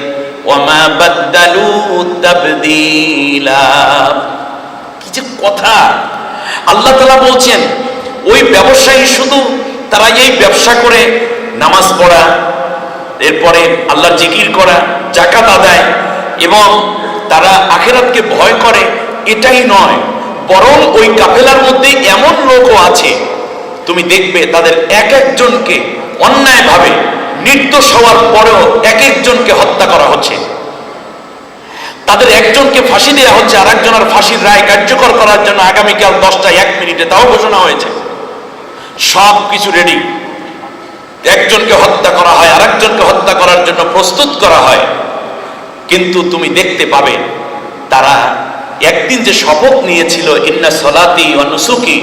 ওয়া মা বাদদালু তাবদীলা। কি যে কথা! আল্লাহ তাআলা বলছেন ওই ব্যবসায়ী শুধু তারা এই ব্যবসা করে নামাজ পড়া, এরপরে আল্লাহর জিকির করা, যাকাত আদায় এবং তারা আখিরাতকে ভয় করে, এটাই নয়, বরং ওই কাফেলার মধ্যে এমন লোকও আছে তুমি দেখবে তাদের এক একজনকে অন্যায়ভাবে নির্দোষ হওয়ার পরেও এক একজনকে হত্যা করা হচ্ছে। তাদের একজনকে ফাঁসি দেওয়া হচ্ছে, আর একজনের ফাঁসির রায় কার্যকর করার জন্য আগামীকাল 10টা 1 মিনিটে তাও ঘোষণা হয়েছে। সব কিছু রেডি, একজনকে হত্যা করা হয়, আর একজনকে হত্যা করার জন্য প্রস্তুত করা হয়। কিন্তু তুমি দেখতে পাবে তারা একদিন যে শপথ নিয়েছিল, ইন্না সলাতি ওয়া নুসুকি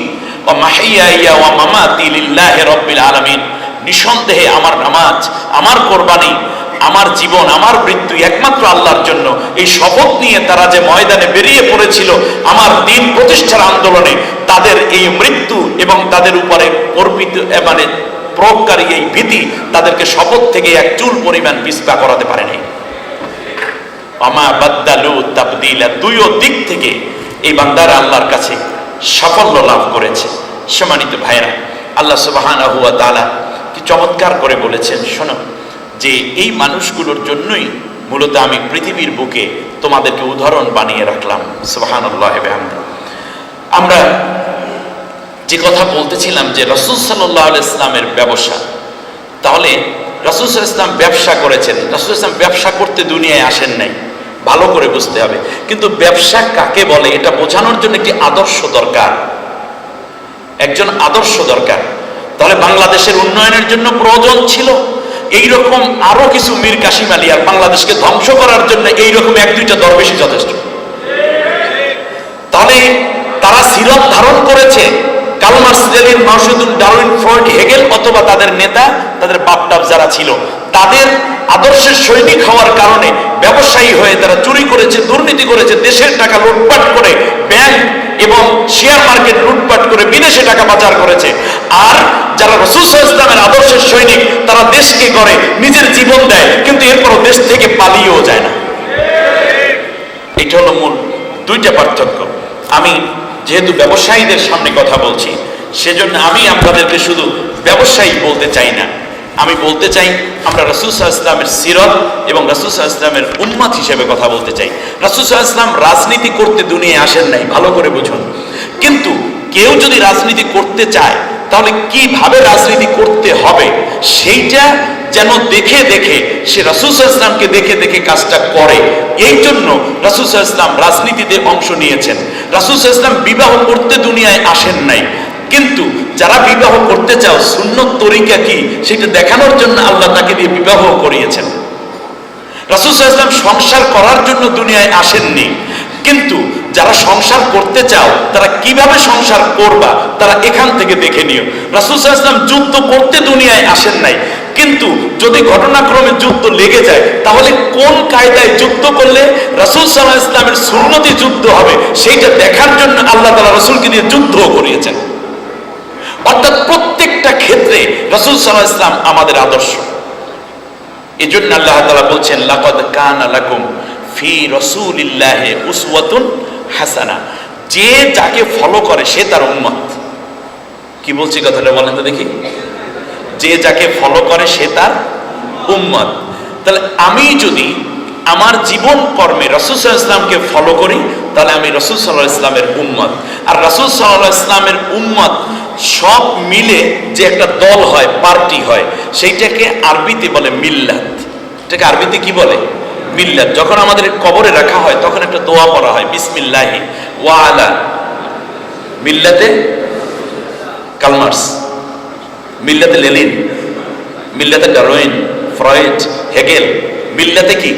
ওয়া মাহিয়ায়া ওয়া মামাতি লিল্লাহি রাব্বিল আলামিন, নিঃসন্দেহে আমার নামাজ, আমার কোরবানি, আমার জীবন, আমার মৃত্যু একমাত্র আল্লাহর জন্য। এই শপথ নিয়ে তারা যে ময়দানে বেরিয়ে পড়েছিল আমার দিন প্রতিষ্ঠার আন্দোলনে, তাদের এই মৃত্যু এবং তাদের উপরে অর্পিত মানে প্রয়োগকারী এই ভীতি তাদেরকে শপথ থেকে এক চুল পরিমাণ পিছপা করাতে পারেনি। আমা বাদদালু তাবদীলা, দুইও দিক থেকে এই বান্দারা আল্লাহর কাছে সাফল্য লাভ করেছে। সম্মানিত ভাইরা, আল্লাহ সুবহানাহু ওয়া তাআলা কি চমৎকার করে বলেছেন, শোনো যে এই মানুষগুলোর জন্যই মূলত আমি পৃথিবীর বুকে তোমাদেরকে উদাহরণ বানিয়ে রাখলাম। সুবহানাল্লাহ। আমরা যে কথা বলতেছিলাম যে রাসূল সাল্লাল্লাহু আলাইহি ওয়াসাল্লামের ব্যবসা, তাহলে রাসূল সাল্লাল্লাহু আলাইহি ওয়াসাল্লাম ব্যবসা করেছেন। রাসূল সাল্লাল্লাহু আলাইহি ওয়াসাল্লাম ব্যবসা করতে দুনিয়ায় আসেন নাই, ভালো করে বুঝতে হবে। কিন্তু ব্যবসা কাকে বলে এটা বোঝানোর জন্য একটি আদর্শ দরকার, একজন আদর্শ দরকার। তাহলে বাংলাদেশের উন্নয়নের জন্য প্রয়োজন ছিল এইরকম আরো কিছু মীর কাসিম আলী, আর বাংলাদেশকে ধ্বংস করার জন্য এইরকম 1-2টা দরবেশই যথেষ্ট। তাহলে তারা সিরাত ধারণ করেছে কার্ল মার্কস, লেনিন, মাও সেতুং, ডারউইন, ফ্রয়েড, হেগেল অথবা তাদের নেতা, তাদের বাপটাপ যারা ছিল, তাদের আদর্শের সৈনিক হওয়ার কারণে ব্যবসায়ী হয়ে তারা চুরি করেছে, দুর্নীতি করেছে, দেশের টাকা লুটপাট করে, ব্যাংক এবং শেয়ার মার্কেট লুটপাট করে বিদেশে টাকা পাচার করেছে। আর যারা রাসূল সাল্লাল্লাহু আলাইহি ওয়াসাল্লামের আদর্শের সৈনিক, তারা দেশকে করে নিজের জীবন দেয়, কিন্তু এরপরও দেশ থেকে পালিয়েও যায় না। এটা হলো মূল দুইটা পার্থক্য। আমি যেহেতু ব্যবসায়ীদের সামনে কথা বলছি, সেজন্য আমি আপনাদেরকে শুধু ব্যবসায়ী বলতে চাই না, আমি বলতে চাই আমরা রাসূল সাল্লাল্লাহু আলাইহি ওয়াসাল্লামের সিরাত এবং রাসূল সাল্লাল্লাহু আলাইহি ওয়াসাল্লামের উম্মত হিসেবে কথা বলতে চাই। রাসূল সাল্লাল্লাহু আলাইহি ওয়াসাল্লাম রাজনীতি করতে দুনিয়ায় আসেন নাই, ভালো করে বুঝুন। কিন্তু কেউ যদি রাজনীতি করতে চায় তাহলে কিভাবে রাজনীতি করতে হবে সেইটা যেন দেখে দেখে সে রাসূল সাল্লাল্লাহু আলাইহি ওয়াসাল্লামকে দেখে দেখে কাজটা করে। এই জন্য রাসূল সাল্লাল্লাহু আলাইহি ওয়াসাল্লাম রাজনীতিতে অংশ নিয়েছেন। রাসূল সাল্লাল্লাহু আলাইহি ওয়াসাল্লাম বিবাহ করতে দুনিয়ায় আসেন নাই, কিন্তু যারা বিবাহ করতে চাও সুন্নত তরিকা কি সেটা দেখানোর জন্য আল্লাহ তাকে দিয়ে বিবাহ করিয়েছেন। রাসূল সাল্লাল্লাহু আলাইহি ওয়াসাল্লাম সংসার করার জন্য দুনিয়ায় আসেননি, কিন্তু যারা সংসার করতে চাও তারা কিভাবে সংসার করবা তারা এখান থেকে দেখে নিও। রাসূল সাল্লাল্লাহু আলাইহি ওয়াসাল্লাম যুদ্ধ করতে দুনিয়ায় আসেন নাই, কিন্তু যদি ঘটনাক্রমে যুদ্ধ লেগে যায় তাহলে কোন কায়দায় যুদ্ধ করলে রাসূল সাল্লাল্লাহু আলাইহি ওয়াসাল্লামের সুন্নতি যুদ্ধ হবে সেইটা দেখার জন্য আল্লাহ তাআলা রাসূলকে দিয়ে যুদ্ধও করিয়েছেন। অর্থাৎ প্রত্যেকটা ক্ষেত্রে রাসূল সাল্লাল্লাহু আলাইহি ওয়াসাল্লাম আমাদের আদর্শ। এজন্য আল্লাহ তাআলা বলছেন লাকাদ কানা লাকুম ফি রাসূলিল্লাহি উসওয়াতুন হাসানা, যে যাকে ফলো করে সে তার উম্মত। কি বলছি কথাটা বলেন তো দেখি, যে যাকে ফলো করে সে তার উম্মত। তাহলে আমি যদি আমার জীবন কর্মে রাসূল সাল্লাল্লাহু আলাইহি ওয়াসাল্লামকে ফলো করি তাহলে আমি রাসূল সাল্লাল্লাহু আলাইহি ওয়াসাল্লামের উম্মত। আর রাসূল সাল্লাল্লাহু আলাইহি ওয়াসাল্লামের উম্মত সব মিলে যে একটা দল হয়, পার্টি হয়, সেইটাকে আরবিতে বলে মিল্লাত। এটাকে আরবিতে কি বলে? মিল্লাত। যখন আমাদের কবরে রাখা হয় তখন একটা দোয়া পড়া হয়, বিসমিল্লাহি ওয়া আলা মিল্লাতে কার্ল মার্কস, মিল্লাতে লেনিন, মিল্লাতে ডারউইন, ফ্রয়েড, হেগেল, মিল্লাতে কি?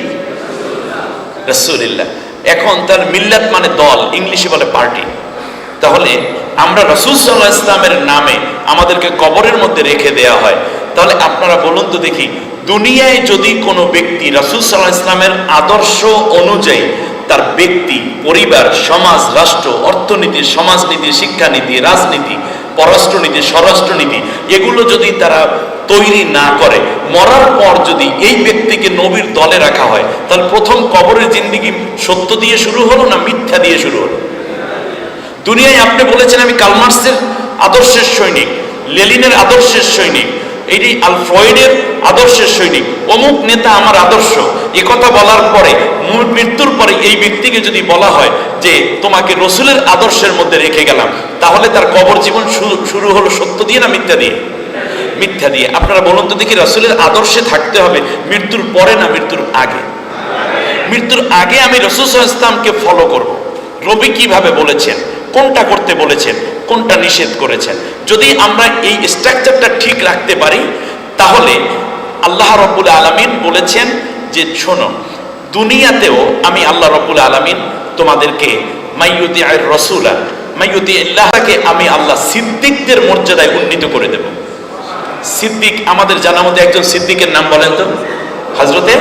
রাসূলুল্লাহ। এখন তার মিল্লাত মানে দল, ইংলিশে বলে পার্টি। তাহলে আমরা রাসূল সাল্লাল্লাহু আলাইহি ওয়াসাল্লামের নামে আমাদেরকে কবরের মধ্যে রেখে দেওয়া হয়, তাহলে আপনারা বলুন তো দেখি, দুনিয়ায় যদি কোনো ব্যক্তি রাসূল সাল্লাল্লাহু আলাইহি ওয়াসাল্লামের আদর্শ অনুযায়ী তার ব্যক্তি, পরিবার, সমাজ, রাষ্ট্র, অর্থনীতি, সমাজনীতি, শিক্ষানীতি, রাজনীতি, পররাষ্ট্রনীতি, স্বরাষ্ট্রনীতি এগুলো যদি তারা তৈরি না করে, মরার পর যদি এই ব্যক্তিকে নবীর দলে রাখা হয়, তাহলে প্রথম কবরের জিন্দেগি সত্য দিয়ে শুরু হলো না মিথ্যা দিয়ে শুরু হলো? দুনিয়ায় আপনি বলেছেন আমি কার্ল মার্কসের আদর্শের সৈনিক, লেনিনের আদর্শের সৈনিক, এটি ফ্রয়েডের আদর্শের সৈনিক, অমুক নেতা আমার আদর্শ, এ কথা বলার পরে মৃত্যুর পরে এই ব্যক্তিকে যদি বলা হয় যে তোমাকে রসুলের আদর্শের মধ্যে রেখে গেলাম, তাহলে তার কবর জীবন শুরু হলো সত্য দিয়ে না মিথ্যা দিয়ে? মিথ্যা দিয়ে। আপনারা বলুন তো দেখি, রসুলের আদর্শে থাকতে হবে মৃত্যুর পরে না মৃত্যুর আগে? মৃত্যুর আগে আমি রাসূল সাল্লাল্লাহু আলাইহি ওয়াসাল্লামকে ফলো করব। নবী কিভাবে বলেছেন, কোনটা করতে বলেছেন, কোনটা নিষেধ করেছেন, যদি আমরা এই স্ট্রাকচারটা ঠিক রাখতে পারি তাহলে আল্লাহ রাব্বুল আলামিন বলেছেন যে শোনো, দুনিয়াতেও আমি আল্লাহ রাব্বুল আলামিন তোমাদেরকে মাইয়ুতিআর রাসূলা মাইয়ুতিআল্লাহকে আমি আল্লাহ সিদ্দিকদের মর্যাদায় উন্নীত করে দেব। সিদ্দিক আমাদের জানার মধ্যে একজন সিদ্দিকের নাম বলেন তো? হযরতে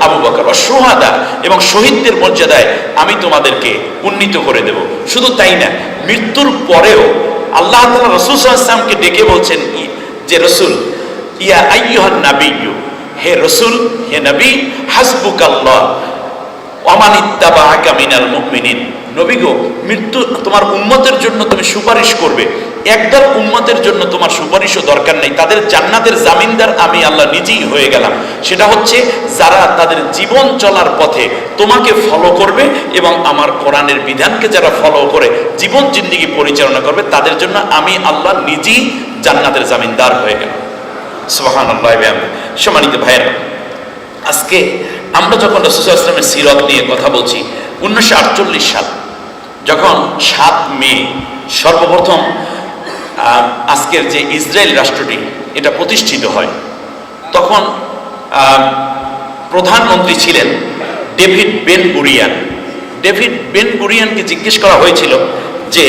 আবু বকর। সুহাদা এবং শহীদদের মর্যাদায় আমি তোমাদেরকে উন্নীত করে দেব। শুধু তাই না, মৃত্যুর পরেও আল্লাহ তাআলা রাসূল সাল্লাল্লাহু আলাইহি ওয়াসাল্লামকে ডেকে বলছেন যে রাসূল, ইয়া আইয়ুহান নাবিয়্যু, হে রাসূল, হে নবী, হাসবুকাল্লাহ ওয়া মান ইত্তাবাআকা মিনাল মুমিনিন। নবী গো, মৃত্যু তোমার উম্মতের জন্য তুমি সুপারিশ করবে, একদল উম্মতের জন্য তোমার সুপারিশও দরকার নেই, তাদের জান্নাতের জামিনদার আমি আল্লাহ নিজেই হয়ে গেলাম। সেটা হচ্ছে যারা তাদের জীবন চলার পথে তোমাকে ফলো করবে এবং আমার কোরআনের বিধানকে যারা ফলো করে জীবন জিন্দেগি পরিচালনা করবে, তাদের জন্য আমি আল্লাহ নিজেই জান্নাতের জামিনদার হয়ে গেলাম। সুবহানাল্লাহ। সম্মানিত ভাইয়েরা, আজকে আমরা যখন রাসূল সাল্লাল্লাহু আলাইহি ওয়াসাল্লামের সিরাত নিয়ে কথা বলছি, 1948 সাল যখন 7 মে সর্বপ্রথম আজকের যে ইসরায়েল রাষ্ট্রটি এটা প্রতিষ্ঠিত হয়, তখন প্রধানমন্ত্রী ছিলেন David Ben Gurion. David Ben গুরিয়ানকে জিজ্ঞেস করা হয়েছিল যে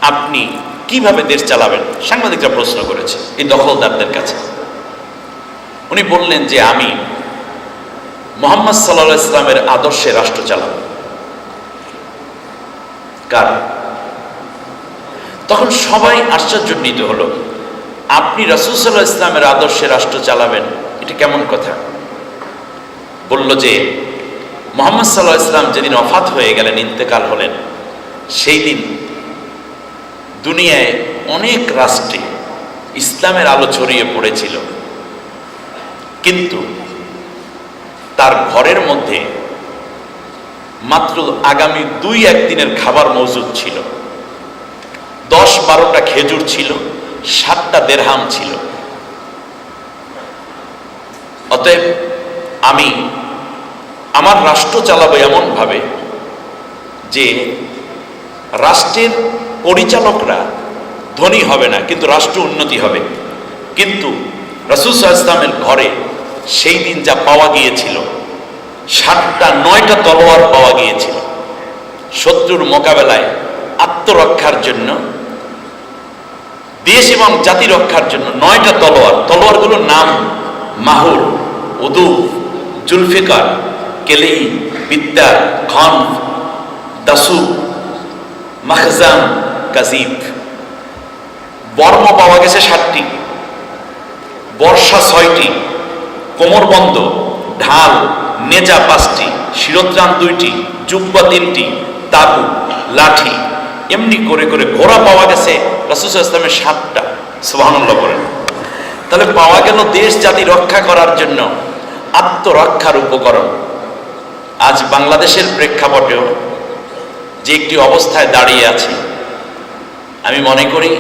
আপনি কিভাবে দেশ চালাবেন, সাংবাদিকরা প্রশ্ন করেছে এই দখলদারদের কাছে। উনি বললেন যে আমি মুহাম্মদ সাল্লাল্লাহু আলাইহি ওয়াসাল্লামের আদর্শে রাষ্ট্র চালাবো। কার? তখন সবাই আশ্চর্যান্বিত হলো, আপনি রাসূল সাল্লাল্লাহু আলাইহি ওয়াসাল্লামের আদর্শে রাষ্ট্র চালাবেন, এটা কেমন কথা? বলল যে মুহাম্মদ সাল্লাল্লাহু আলাইহি ওয়াসাল্লাম যেদিন ওফাত হয়ে গেলেন, ইন্তেকাল হলেন, সেই দিন দুনিয়ায় অনেক রাষ্ট্রে ইসলামের আলো ছড়িয়ে পড়েছিল, কিন্তু তার ঘরের মধ্যে মাত্র আগামী 2-1 দিনের খাবার মজুদ ছিল। 10-12টা খেজুর ছিল, 7টা দেরহাম ছিল। অতএব আমি আমার রাষ্ট্র চালাবো এমন ভাবে যে রাষ্ট্রের পরিচালকরা ধনী হবে না, কিন্তু রাষ্ট্র উন্নতি হবে। কিন্তু রাসূল সাল্লাল্লাহু আলাইহি ওয়াসাল্লামের ঘরে সেই দিন যা পাওয়া গিয়েছিল, 7টা-9টা তলোয়ার পাওয়া গিয়েছিল। শত্রুর মোকাবেলায় আত্মরক্ষার জন্য, দেশ এবং জাতি রক্ষার জন্য 9টা তলোয়ার। তলোয়ারগুলোর নাম মাহুর, উদু, জুলফিকার, কেলেই, বিদ্যার, খন, দাসু, মাখজাম, কাজিব। বর্ম পাওয়া গেছে 7টি, বর্ষা 6টি, কোমরবন্ধ, ঢাল, নেজা 5টি, শিরোত্রাণ 2টি, জুব্বা 3টি, তাবু, লাঠি, এমনি করে করে ঘোড়া পাওয়া গেছে রাসূল সাল্লাল্লাহু আলাইহি ওয়াসাল্লামের 7টা। সুবহানাল্লাহ বলেন। তাহলে পাওয়া গেল দেশ জাতি রক্ষা করার জন্য আত্মরক্ষার উপকরণ। আজ বাংলাদেশের প্রেক্ষাপটেও যে একটি অবস্থায় দাঁড়িয়ে আছে, আমি মনে করি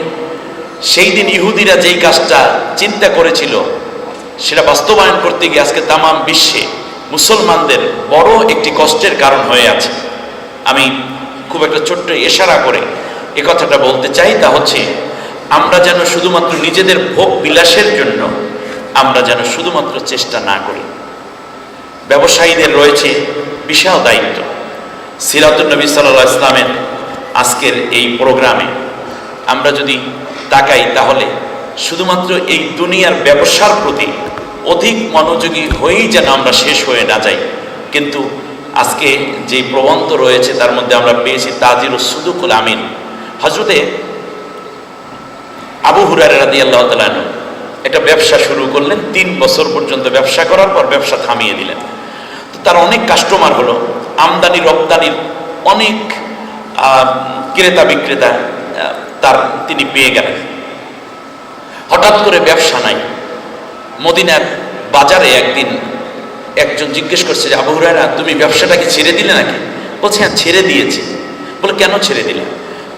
সেই দিন ইহুদিরা যেই কাজটা চিন্তা করেছিল সেটা বাস্তবায়ন করতে গিয়ে আজকে তামাম বিশ্বে মুসলমানদের বড় একটি কষ্টের কারণ হয়ে আছে। আমি খুব একটা ছোট্ট ইশারা করে এ কথাটা বলতে চাই, তা হচ্ছে আমরা যেন শুধুমাত্র নিজেদের ভোগ বিলাসের জন্য আমরা যেন শুধুমাত্র চেষ্টা না করি। ব্যবসায়ীদের রয়েছে বিশাল দায়িত্ব। সিরাতুন নবী সাল্লাল্লাহু আলাইহি ওয়াসাল্লামের আজকের এই প্রোগ্রামে আমরা যদি তাকাই, তাহলে শুধুমাত্র এই দুনিয়ার ব্যবসার প্রতি অধিক মনোযোগী হয়েই যেন আমরা শেষ হয়ে না যাই। কিন্তু আজকে যে প্রবন্ধ রয়েছে তার মধ্যে আমরা পেয়েছি তাজিরুস সুদুকুল আমিন। হযরতে আবু হুরায়রা রাদিয়াল্লাহু তাআলা আনহু একটা ব্যবসা শুরু করলেন, 3 বছর পর্যন্ত ব্যবসা করার পর ব্যবসা থামিয়ে দিলেন। তো তার অনেক কাস্টমার হলো, আমদানি রপ্তানির অনেক ক্রেতা বিক্রেতা তিনি পেয়ে গেলেন। হঠাৎ করে ব্যবসা নাই। মদিনার বাজারে একদিন একজন জিজ্ঞেস করছে যে, আবু হুরায়রা তুমি ব্যবসাটাকে ছেড়ে দিলে নাকি? বলছে হ্যাঁ ছেড়ে দিয়েছি। বলে কেন ছেড়ে দিলে?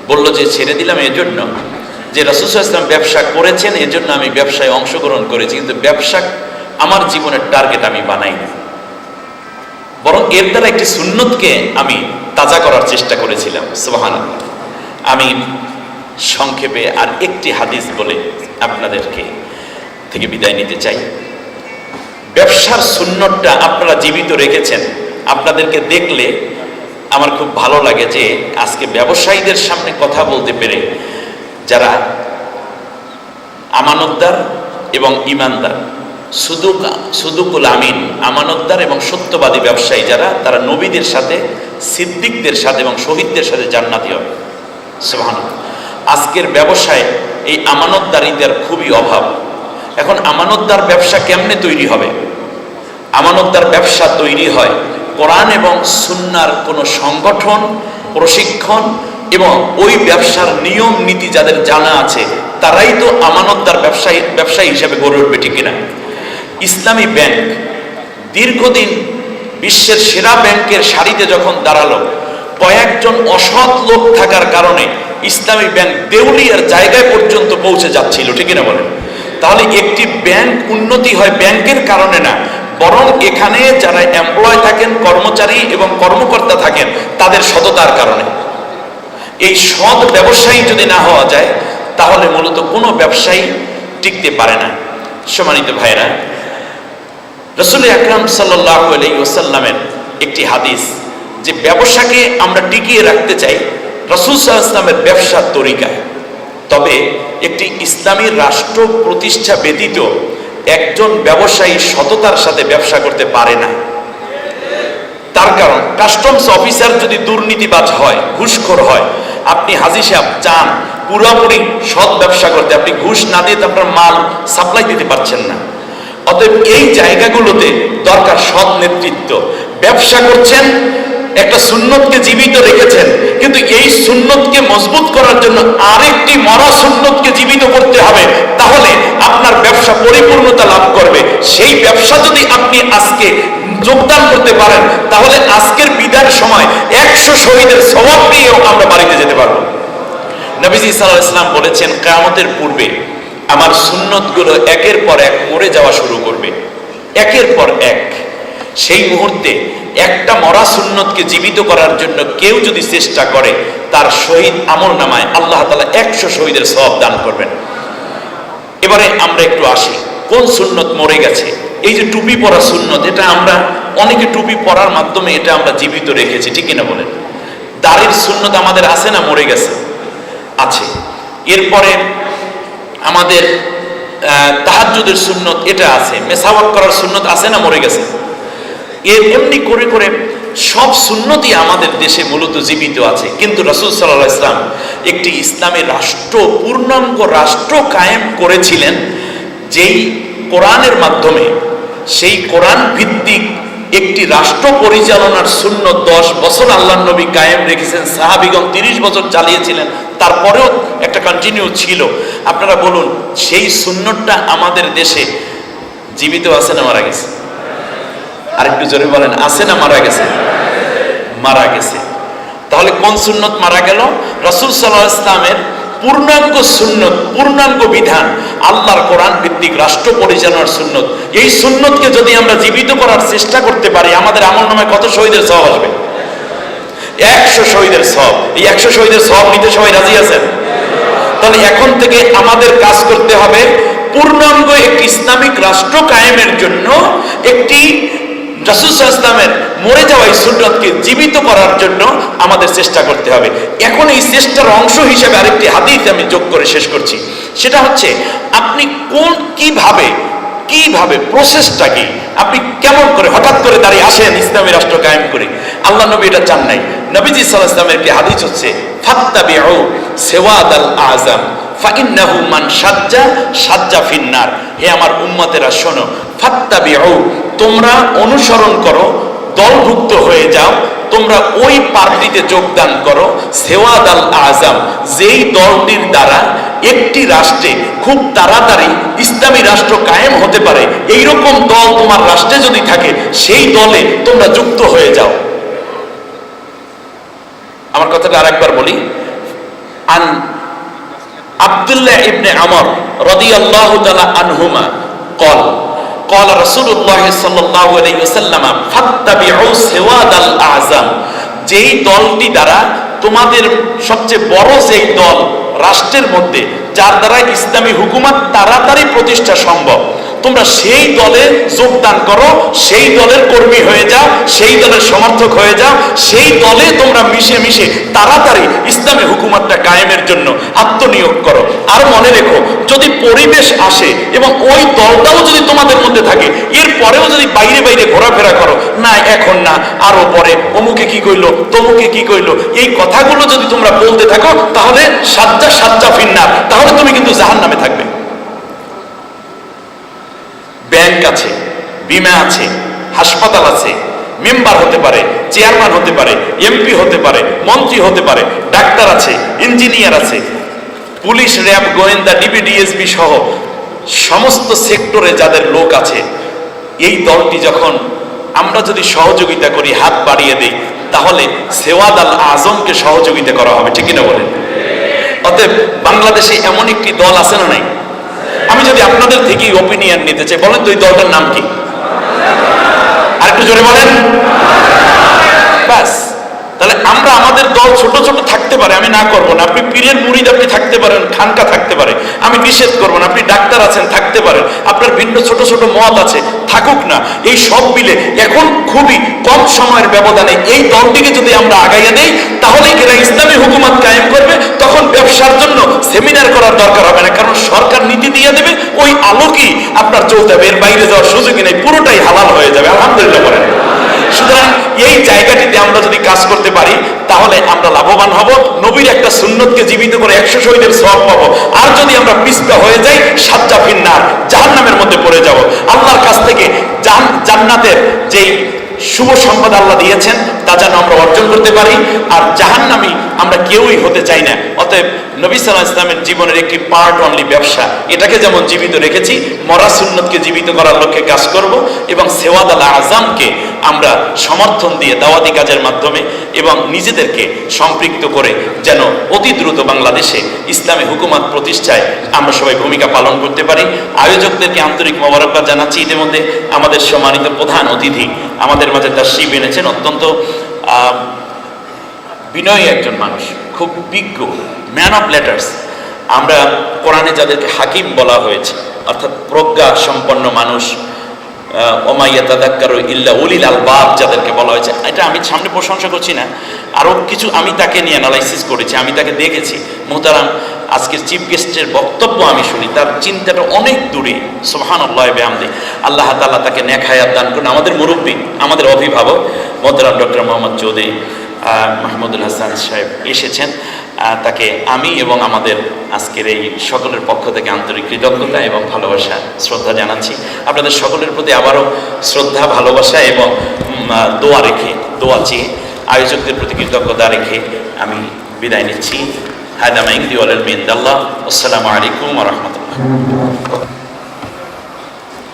বললো যে ছেড়ে দিলাম এজন্য যে রাসূল সাল্লাল্লাহু আলাইহি ওয়াসাল্লাম ব্যবসা করেছেন, এজন্য আমি ব্যবসায় অংশগ্রহণ করেছি, কিন্তু ব্যবসা আমার জীবনের টার্গেট আমি বানাইনি, বরং এর দ্বারা একটি সুন্নতকে আমি তাজা করার চেষ্টা করেছিলাম। সুবহানাল্লাহ। আমি সংক্ষেপে আর একটি হাদিস বলে আপনাদেরকে থেকে বিদায় নিতে চাই। ব্যবসার সুন্নতটা আপনারা জীবিত রেখেছেন। আপনাদেরকে দেখলে আমার খুব ভালো লাগে যে আজকে ব্যবসায়ীদের সামনে কথা বলতে পেরে যারা আমানতদার এবং ইমানদার, সুদুকুল আমিন, আমানতদার এবং সত্যবাদী ব্যবসায়ী যারা, তারা নবীদের সাথে, সিদ্দিকদের সাথে এবং শহীদদের সাথে জান্নাতি হবে। সুবহানাল্লাহ। আজকের ব্যবসায় এই আমানতদারিদের খুবই অভাব। এখন আমানতদার ব্যবসা কেমনে তৈরি হবে? আমানতদার ব্যবসা তৈরি হয় কোরআন এবং সুন্নাহর কোনো সংগঠন, প্রশিক্ষণ এবং ওই ব্যবসার নিয়ম নীতি যাদের জানা আছে তারাই তো আমানতদার ব্যবসায়ী হিসেবে গড়ে উঠবে, ঠিক কিনা? ইসলামী ব্যাংক দীর্ঘদিন বিশ্বের সেরা ব্যাংকের সারিতে যখন দাঁড়ালো, কয়েকজন অসৎ লোক থাকার কারণে ইসলামী ব্যাংক দেউলিয়ার জায়গায় পর্যন্ত পৌঁছে যাচ্ছিল, ঠিক কিনা বলেন? তাহলে একটি ব্যাংক উন্নতি হয় ব্যাংকের কারণে না, বরং এখানে যারা এমপ্লয় থাকেন, কর্মচারী এবং কর্মকর্তা থাকেন, তাদের সততার কারণে। এই সৎ ব্যবসায়ী যদি না হওয়া যায় তাহলে মূলত কোনো ব্যবসায়ী টিকতে পারে না। সম্মানিত ভাইরা, রাসূল আকরাম সাল্লাল্লাহু আলাইহি ওয়াসাল্লামের একটি হাদিস যে ব্যবসাকে আমরা টিকিয়ে রাখতে চাই রাসূল সাল্লাল্লাহু আলাইহি ওয়াসাল্লামের ব্যবসার তরিকায়, তবে একটি ইসলামী রাষ্ট্র প্রতিষ্ঠা ব্যতীত একজন ব্যবসায়ী সততার সাথে ব্যবসা করতে পারে না। তার কারণ কাস্টমস অফিসার যদি দুর্নীতিবাজ হয়, ঘুষখোর হয়, আপনি হাজী সাহেব চান পুরোপুরি সৎ ব্যবসা করতে, আপনি ঘুষ না দিয়ে আপনার মাল সাপ্লাই দিতে পারছেন না। অতএব এই জায়গাগুলোতে দরকার সৎ নেতৃত্ব। ব্যবসা করছেন, একটা সুন্নতকে জীবিত রেখেছেন, কিন্তু এই সুন্নতকে মজবুত করার জন্য আরেকটি মরা সুন্নতকে জীবিত করতে হবে, তাহলে আপনার ব্যবসা পরিপূর্ণতা লাভ করবে। সেই ব্যবসা যদি আপনি আজকে যোগদান করতে পারেন, তাহলে আজকের বিদায়ের সময় 100 শহীদের সওয়াব নিয়েও আমরা বাড়িতে যেতে পারবো। নবীজি সাল্লাল্লাহু আলাইহি ওয়াসাল্লাম বলেছেন, কিয়ামতের পূর্বে আমার সুন্নতগুলো একের পর এক মরে যাওয়া শুরু করবে, একের পর এক। সেই মুহূর্তে একটা মরা সুন্নতকে জীবিত করার জন্য কেউ যদি চেষ্টা করে, তার শহীদ আমলনামায় আল্লাহ তাআলা 100 শহীদের সওয়াব দান করবেন। এবারে আমরা একটু আসি, কোন সুন্নত মরে গেছে? এই যে টুপি পরা সুন্নত, এটা আমরা অনেকে টুপি পরার মাধ্যমে এটা আমরা জীবিত রেখেছি, ঠিক কিনা বলেন? দাড়ির সুন্নত আমাদের আছে না মরে গেছে? আছে। এরপরে আমাদের তাহাজ্জুদের সুন্নত এটা আছে, মেসাওয়াক করার সুন্নত আছে না মরে গেছে? এমনি করে করে সব সুন্নতই আমাদের দেশে মূলত জীবিত আছে। কিন্তু রাসূল সাল্লাল্লাহু আলাইহি ওয়াসাল্লাম একটি ইসলামী রাষ্ট্র, পূর্ণাঙ্গ রাষ্ট্র কায়েম করেছিলেন, যেই কোরআনের মাধ্যমে, সেই কোরআন ভিত্তিক একটি রাষ্ট্র পরিচালনার সুন্নত 10 বছর আল্লাহর নবী কায়েম রেখেছেন। সাহাবীগণ 30 বছর চালিয়েছিলেন, তারপরেও একটা কন্টিনিউ ছিল। আপনারা বলুন, সেই সুন্নতটা আমাদের দেশে জীবিত আছে না মারা গেছে? আরেকটু জোরে বলেন, আছে না মারা গেছে? মারা গেছে। তাহলে কোন সুন্নত মারা গেল? রাসূল সাল্লাল্লাহু আলাইহি ওয়াসাল্লামের পূর্ণাঙ্গ সুন্নত, পূর্ণাঙ্গ বিধান, আল্লাহর কোরআন ভিত্তিক রাষ্ট্র পরিচালনার সুন্নত। এই সুন্নতকে যদি আমরা জীবিত করার চেষ্টা করতে পারি, আমাদের আমলনামায় কত শহীদের সওয়াব আসবে? 100 শহীদের সওয়াব। এই 100 শহীদের সওয়াব নিতে সবাই রাজি আছেন? তাহলে এখন থেকে আমাদের কাজ করতে হবে, পূর্ণাঙ্গ একটি ইসলামিক রাষ্ট্র কায়েমের জন্য একটি রাসূল সাল্লাল্লাহু আলাইহি ওয়াসাল্লামের মরে যাওয়া এই সুন্নতকে জীবিত করার জন্য আমাদের চেষ্টা করতে হবে। এখন এই চেষ্টার অংশ হিসেবে আরেকটি হাদিস আমি যোগ করে শেষ করছি। সেটা হচ্ছে, আপনি কিভাবে প্রসেসটা কি, আপনি কেমন করে হঠাৎ করে দাঁড়িয়ে আসেন ইসলামী রাষ্ট্র কায়েম করে? আল্লাহ নবী এটা চান নাই। নবীজি সাল্লাল্লাহু আলাইহি ওয়াসাল্লামের কি হাদিস হচ্ছে, ফাত্তাবিউ সিওয়াদাল আযম ফাইন্নাহু মান সাজ্জা ফিন্নার। হে আমার উম্মতেরা শোনো, ফাত্তাবিউ, তোমরা অনুসরণ করো, দলভুক্ত হয়ে যাও, তোমরা ওই পার্টিতে যোগদান করো, সেওয়াদাল আজম, যেই দলটির দ্বারা একটি রাষ্ট্রে খুব তাড়াতাড়ি ইসলামী রাষ্ট্র কায়েম হতে পারে, এইরকম দল তোমার রাষ্ট্রে যদি থাকে, সেই দলে তোমরা যুক্ত হয়ে যাও। আমার কথাটা আরেকবার বলি। আন আব্দুল্লাহ ইবনে আমর রাদিয়াল্লাহু তাআলা আনহুমা قال رسول الله صلى الله عليه وسلم فاتبعوا سواد الأعظم, যেই দলটি দ্বারা তোমাদের সবচেয়ে বড় যেই দল রাষ্ট্রের মধ্যে, যার দ্বারা ইসলামী হুকুমত তাড়াতাড়ি প্রতিষ্ঠা সম্ভব, তোমরা সেই দলে যোগদান করো, সেই দলের কর্মী হয়ে যাও, সেই দলের সমর্থক হয়ে যাও, সেই দলে তোমরা মিশে মিশে তাড়াতাড়ি ইসলামী হুকুমতটা কায়েমের জন্য আত্মনিয়োগ করো। আর মনে রেখো, যদি পরিবেশ আসে এবং ওই দলটাও যদি তোমাদের মধ্যে থাকে, এরপরেও যদি বাইরে বাইরে ঘোরাফেরা করো, না এখন না, আরো পরে, অমুকে কি কইলো, তমুকে কি কইলো, এই কথাগুলো যদি তোমরা বলতে থাকো, তাহলে সাজ্জা ফিন্নার, তাহলে তুমি কিন্তু জাহান্নামে থাকবে। ব্যাংক আছে, বিমা আছে, হাসপাতাল আছে, মেম্বার হতে পারে, চেয়ারম্যান হতে পারে, এমপি হতে পারে, মন্ত্রী হতে পারে, ডাক্তার আছে, ইঞ্জিনিয়ার আছে, পুলিশ, র্যাব, গোয়েন্দা, ডিবি, ডিএসপি সহ সমস্ত সেক্টরে যাদের লোক আছে, এই দলটি যখন আমরা যদি সহযোগিতা করি, হাত বাড়িয়ে দিই, তাহলে সেওয়াদ আল আজমকে সহযোগিতা করা হবে, ঠিক কিনা বলেন? অতএব বাংলাদেশে এমন একটি দল আছে না নাই? আমি যদি আপনাদের থেকেই ওপিনিয়ন নিতে চাই, বলেন তো এই দলটার নাম কি? আর একটু জোরে বলেন। ব্যাস, তাহলে আমরা আমাদের দল ছোট ছোট থাকতে পারে, আমি না করবো না। আপনি পীরের মুরিদ আপনি থাকতে পারেন, খানকা থাকতে পারে, আমি নিষেধ করবো না। আপনি ডাক্তার আছেন, থাকতে পারেন, আপনার ভিন্ন ছোট ছোট মত আছে, থাকুক না। এই সব মিলে এখন খুবই কম সময়ের ব্যবধানে এই দলটিকে যদি আমরা আগাইয়া দেই, তাহলে এরা ইসলামী হুকুমত কায়েম করবে। তখন ব্যবসার জন্য সেমিনার করার দরকার হবে না, কারণ সরকার নীতি দিয়ে দেবে, ওই আলোকেই আপনার চলতে হবে, এর বাইরে যাওয়ার সুযোগই নেই, পুরোটাই হালাল হয়ে যাবে। আলহামদুলিল্লাহ বলেন। সুতরাং এই জায়গাটিতে আমরা যদি কাজ করতে পারি, তাহলে আমরা লাভবান হব, নবীর একটা সুন্নতকে জীবিত করে 100 শহীদের সওয়াব পাবো। আর যদি আমরা পিছপা হয়ে যাই, সাজ্জা ফিন্নার, জাহান্নামের মধ্যে পড়ে যাব। আল্লাহর কাছ থেকে জান্নাতের যেই শুভ সম্পদ আল্লাহ দিয়েছেন তা যেন আমরা অর্জন করতে পারি, আর জাহান্নামী আমরা কেউই হতে চাই না। অতএব নবী সাল্লাল্লাহু আলাইহি ওয়াসাল্লামের জীবনের একটি পার্ট অনলি ব্যবসা, এটাকে যেমন জীবিত রেখেছি, মরা সুন্নতকে জীবিত করার লক্ষ্যে কাজ করব, এবং সেওয়াদ আল আজমকে আমরা সমর্থন দিয়ে দাওয়াতি কাজের মাধ্যমে এবং নিজেদেরকে সম্পৃক্ত করে যেন অতি দ্রুত বাংলাদেশে ইসলামী হুকুমত প্রতিষ্ঠায় আমরা সবাই ভূমিকা পালন করতে পারি। আয়োজকদেরকে আন্তরিক মোবারকবাদ জানাচ্ছি। ইতিমধ্যে আমাদের সম্মানিত প্রধান অতিথি আমাদের মাঝে তাশরীফ এনেছেন, অত্যন্ত বিনয়ী একজন মানুষ, খুব বিজ্ঞ, ম্যান অফ লেটার্স। আমরা কোরআনে যাদেরকে হাকিম বলা হয়েছে, অর্থাৎ প্রজ্ঞা সম্পন্ন মানুষ, ওমাইয়া তাদাক্কারু ইল্লা উলিল আলবাব যাদেরকে বলা হয়েছে, এটা আমি সামনে প্রশংসা করছি না, আরও কিছু আমি তাকে নিয়ে অ্যানালাইসিস করেছি, আমি তাকে দেখেছি। মুহতারাম আজকের চিফ গেস্টের বক্তব্য আমি শুনি, তার চিন্তাটা অনেক দূরে। সুবহানাল্লাহ বিহামদি। আল্লাহ তাআলা তাকে নেক হায়াত দান করুন। আমাদের মুরব্বী, আমাদের অভিভাবক মুহতারাম ডক্টর মোহাম্মদ চৌধুরী মাহমুদুল হাসান সাহেব এসেছেন, তাকে আমি এবং আমাদের আজকের এই সকলের পক্ষ থেকে আন্তরিক কৃতজ্ঞতা এবং ভালোবাসা শ্রদ্ধা জানাচ্ছি। আপনাদের সকলের প্রতি আবারও শ্রদ্ধা, ভালোবাসা এবং দোয়া চেয়ে আয়োজকদের প্রতি কৃতজ্ঞতা রেখে আমি বিদায় নিচ্ছি। হায়দা মাইন্দি ওয়ালাল মিন্দাল্লাহ। আসসালামু আলাইকুম ওয়া রাহমাতুল্লাহ।